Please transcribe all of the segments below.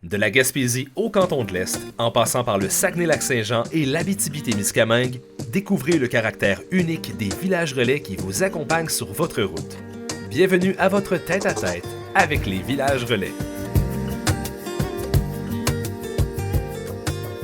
De la Gaspésie au canton de l'Est, en passant par le Saguenay-Lac-Saint-Jean et l'Abitibi-Témiscamingue, découvrez le caractère unique des villages relais qui vous accompagnent sur votre route. Bienvenue à votre tête-à-tête avec les villages relais.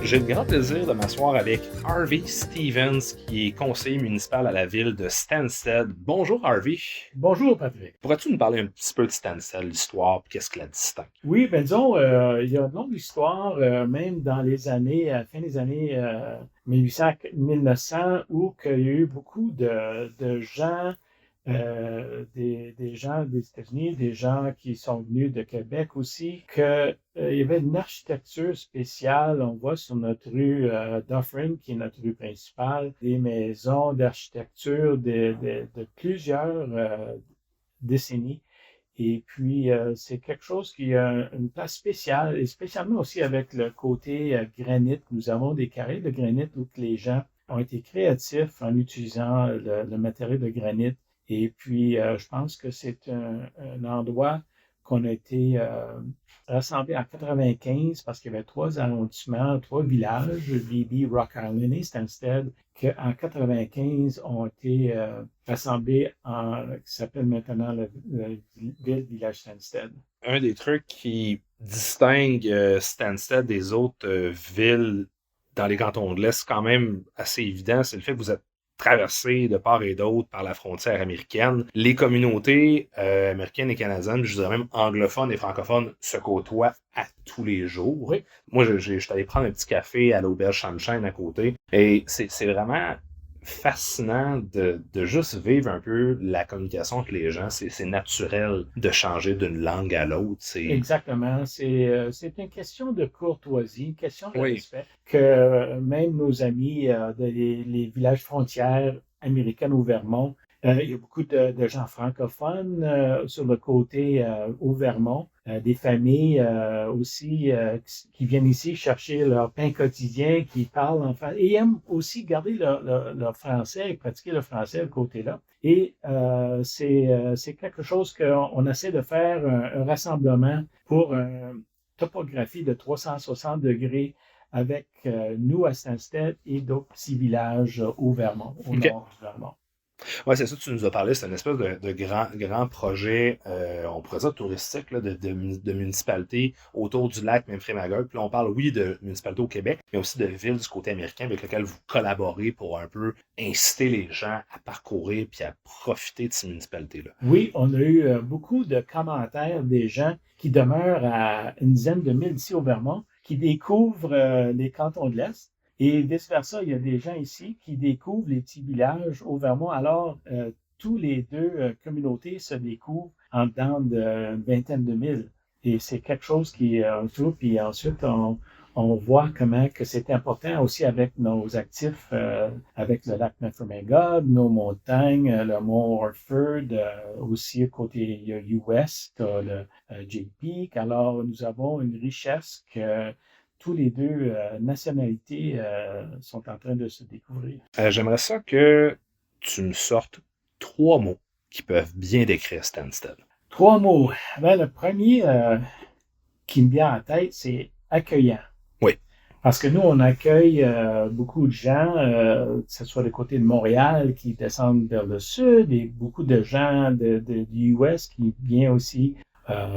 J'ai le grand plaisir de m'asseoir avec Harvey Stevens, qui est conseiller municipal à la ville de Stansted. Bonjour Harvey. Bonjour Patrick. Pourrais-tu nous parler un petit peu de Stansted, l'histoire, puis qu'est-ce qui la distingue? Oui, ben disons, il y a une longue histoire, même dans les années, fin des années 1800-1900, où il y a eu beaucoup de gens, des gens des États-Unis, des gens qui sont venus de Québec aussi, il y avait une architecture spéciale. On voit sur notre rue Dufferin, qui est notre rue principale, des maisons d'architecture de plusieurs décennies. Et puis, c'est quelque chose qui a une place spéciale, et spécialement aussi avec le côté granit. Nous avons des carrés de granit où les gens ont été créatifs en utilisant le matériau de granit. Et puis, je pense que c'est un endroit qu'on a été rassemblé en 95 parce qu'il y avait 3 arrondissements, 3 villages, Beebe, Rock Island et Stansted, qu'en 95 ont été rassemblés qui s'appelle maintenant le village Stansted. Un des trucs qui distingue Stansted des autres villes dans les cantons de l'Est, quand même assez évident, c'est le fait que vous êtes traversé de part et d'autre par la frontière américaine. Les communautés américaines et canadiennes, je dirais même anglophones et francophones, se côtoient à tous les jours. Oui. Moi, je suis allé prendre un petit café à l'auberge Sunshine à côté, et c'est vraiment fascinant de juste vivre un peu la communication avec les gens. C'est naturel de changer d'une langue à l'autre. Exactement. C'est une question de courtoisie, une question de Oui. respect, que même nos amis les villages frontières américaines au Vermont, il y a beaucoup de gens francophones sur le côté au Vermont, des familles aussi qui viennent ici chercher leur pain quotidien, qui parlent en français et aiment aussi garder leur français et pratiquer le français de côté-là. Et c'est quelque chose qu'on essaie de faire un rassemblement pour une topographie de 360 degrés avec nous à Stansted et d'autres petits villages au Vermont, au nord du Vermont. Oui, c'est ça, tu nous as parlé, c'est une espèce de grand projet, on pourrait dire touristique, là, de municipalité autour du lac Memphremagog. Puis là, on parle, oui, de municipalité au Québec, mais aussi de villes du côté américain avec lesquelles vous collaborez pour un peu inciter les gens à parcourir puis à profiter de ces municipalités-là. Oui, on a eu beaucoup de commentaires des gens qui demeurent à une dizaine de milles d'ici au Vermont, qui découvrent les cantons de l'Est. Et vice-versa, il y a des gens ici qui découvrent les petits villages au Vermont. Alors, tous les deux communautés se découvrent en dedans d'une vingtaine de milles. Et c'est quelque chose qui est un tout. Puis ensuite, on voit comment que c'est important aussi avec nos actifs, avec le lac Memphremagog, nos montagnes, le mont Orford, aussi côté US, le Jay Peak. Alors, nous avons une richesse que tous les deux nationalités sont en train de se découvrir. J'aimerais ça que tu me sortes 3 mots qui peuvent bien décrire Stansted. 3 mots. Ben, le premier qui me vient en tête, c'est accueillant. Oui. Parce que nous, on accueille beaucoup de gens, que ce soit du côté de Montréal qui descendent vers le sud, et beaucoup de gens du US qui viennent aussi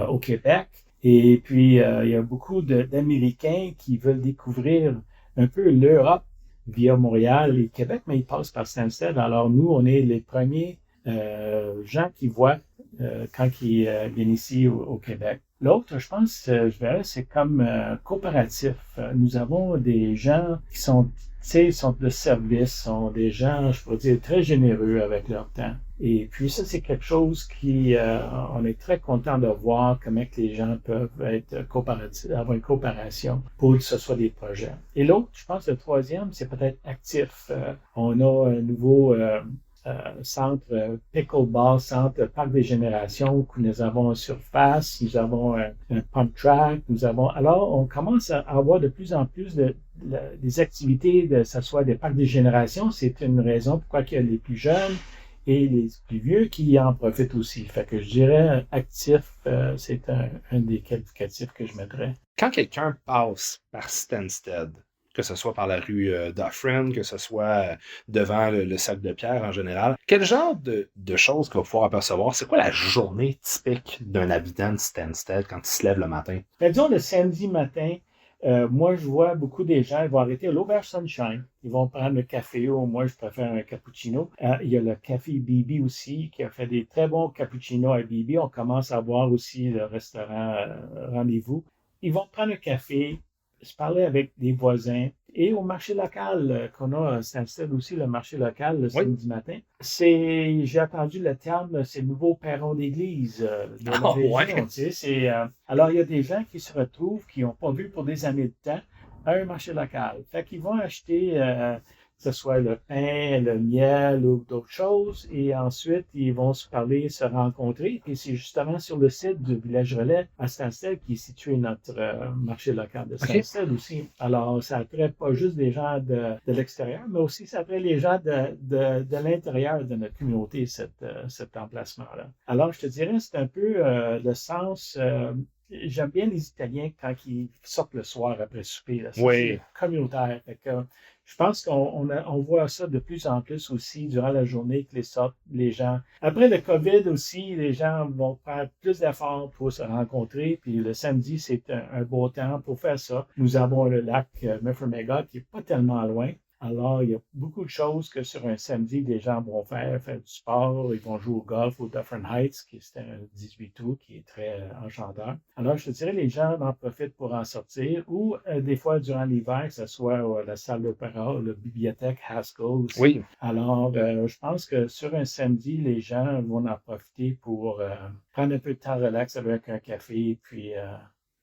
au Québec. Et puis, il y a beaucoup d'Américains qui veulent découvrir un peu l'Europe via Montréal et Québec, mais ils passent par Stansted. Alors, nous, on est les premiers gens qui voient quand ils viennent ici au Québec. L'autre, je pense, je verrais, c'est comme coopératif. Nous avons des gens qui sont de service, sont des gens, je pourrais dire, très généreux avec leur temps. Et puis ça, c'est quelque chose on est très content de voir comment que les gens peuvent être coopératifs, avoir une coopération pour que ce soit des projets. Et l'autre, je pense, le troisième, c'est peut-être actif. On a un nouveau centre pickleball, centre parc des générations, où nous avons une surface, nous avons un pump track, alors on commence à avoir de plus en plus des activités, que ce soit des parcs des générations. C'est une raison pourquoi il y a les plus jeunes et les plus vieux qui en profitent aussi. Fait que je dirais actif, c'est un des qualificatifs que je mettrais. Quand quelqu'un passe par Stansted, que ce soit par la rue Dufferin, que ce soit devant le Sac de Pierre en général, quel genre de choses qu'on va pouvoir apercevoir? C'est quoi la journée typique d'un habitant de Stansted quand il se lève le matin? Ben, disons le samedi matin, moi je vois beaucoup des gens, ils vont arrêter à l'Auberge Sunshine, ils vont prendre le café, ou moi je préfère un cappuccino. Il y a le café Bibi aussi, qui a fait des très bons cappuccinos à Bibi. On commence à voir aussi le restaurant Rendez-vous. Ils vont prendre un café, se parler avec des voisins. Et au marché local qu'on a à Stansted aussi, le marché local le samedi matin, j'ai entendu le terme, c'est le nouveau perron d'église de la région. Tu sais, alors, il y a des gens qui se retrouvent, qui n'ont pas vu pour des années de temps, à un marché local. Fait qu'ils vont acheter, que ce soit le pain, le miel ou d'autres choses, et ensuite, ils vont se parler, se rencontrer. Et c'est justement sur le site du Village Relais à Stansted qui est situé notre marché local de Stansted aussi. Alors, ça attrait pas juste des gens de l'extérieur, mais aussi ça attrait les gens de l'intérieur de notre communauté, cet emplacement-là. Alors, je te dirais, c'est un peu le sens... J'aime bien les Italiens quand ils sortent le soir après souper. Là. C'est communautaire. Fait que, je pense qu'on voit ça de plus en plus aussi durant la journée que les gens. Après le COVID aussi, les gens vont faire plus d'efforts pour se rencontrer. Puis le samedi, c'est un beau temps pour faire ça. Nous avons le lac Mefremega qui n'est pas tellement loin. Alors, il y a beaucoup de choses que sur un samedi, les gens vont faire du sport, ils vont jouer au golf au Dufferin Heights, qui est un 18 août, qui est très enchanteur. Alors, je te dirais, les gens en profitent pour en sortir, ou des fois, durant l'hiver, que ce soit la salle d'opéra ou la bibliothèque Haskell aussi. Oui. Alors, je pense que sur un samedi, les gens vont en profiter pour prendre un peu de temps relax avec un café, puis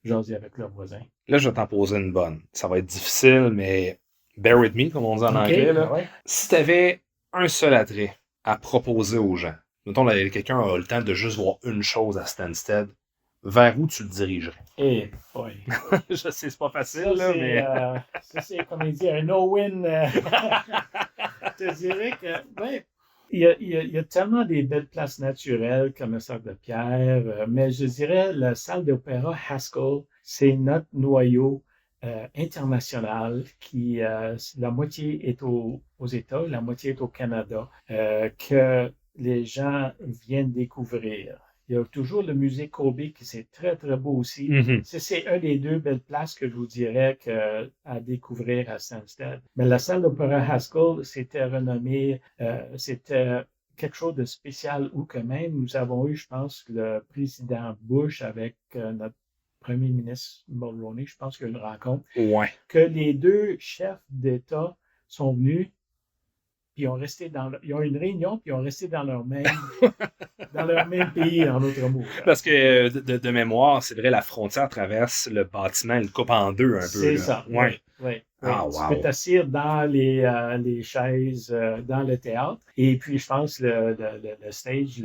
jaser avec leurs voisins. Là, je vais t'en poser une bonne. Ça va être difficile, mais... Bear with me, comme on dit en anglais. Là. Ouais. Si tu avais un seul attrait à proposer aux gens, mettons, quelqu'un a le temps de juste voir une chose à Stansted, vers où tu le dirigerais? Eh, boy. Je sais, c'est pas facile, Ça, là, mais... ça, c'est, comme il dit, un no-win. Je te dirais que, ouais, il y a tellement des belles places naturelles comme le Sac de Pierre, mais je dirais la salle d'opéra Haskell, c'est notre noyau international qui, la moitié est aux États, la moitié est au Canada, que les gens viennent découvrir. Il y a toujours le musée Kobe qui c'est très, très beau aussi. Mm-hmm. C'est un des deux belles places que je vous dirais à découvrir à Stansted. Mais la salle d'opéra Haskell, c'était renommé, c'était quelque chose de spécial où quand même nous avons eu, je pense, le président Bush avec notre premier ministre Mulroney, je pense qu'il y a une rencontre, que les deux chefs d'État sont venus, puis ils ont eu une réunion, puis ils ont resté dans leur même pays, en d'autres mots. Parce que, de mémoire, c'est vrai, la frontière traverse le bâtiment, elle coupe en deux un peu. C'est ça, oui. Ah, wow. Tu peux t'asseoir dans les chaises, dans le théâtre. Et puis, je pense le stage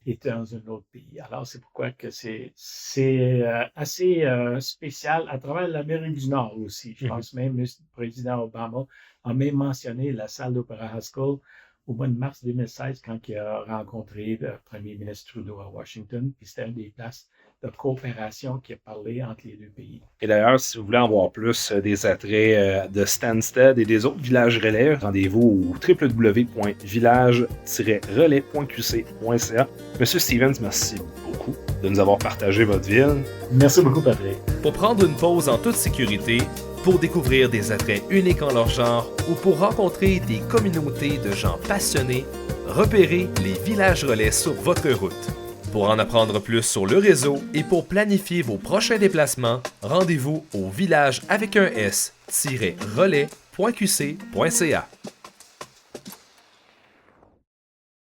est dans un autre pays. Alors, c'est pourquoi que c'est assez spécial à travers l'Amérique du Nord aussi. Je pense même le président Obama a même mentionné la salle d'opéra Haskell au mois de mars 2016 quand il a rencontré le premier ministre Trudeau à Washington. Puis c'était une des places de coopération qui a parlé entre les deux pays. Et d'ailleurs, si vous voulez en voir plus des attraits de Stansted et des autres villages relais, rendez-vous au www.village-relais.qc.ca. Monsieur Stevens, merci beaucoup de nous avoir partagé votre ville. Merci beaucoup, Patrick. Pour prendre une pause en toute sécurité, pour découvrir des attraits uniques en leur genre ou pour rencontrer des communautés de gens passionnés, repérez les villages relais sur votre route. Pour en apprendre plus sur le réseau et pour planifier vos prochains déplacements, rendez-vous au village avec un S-relais.qc.ca.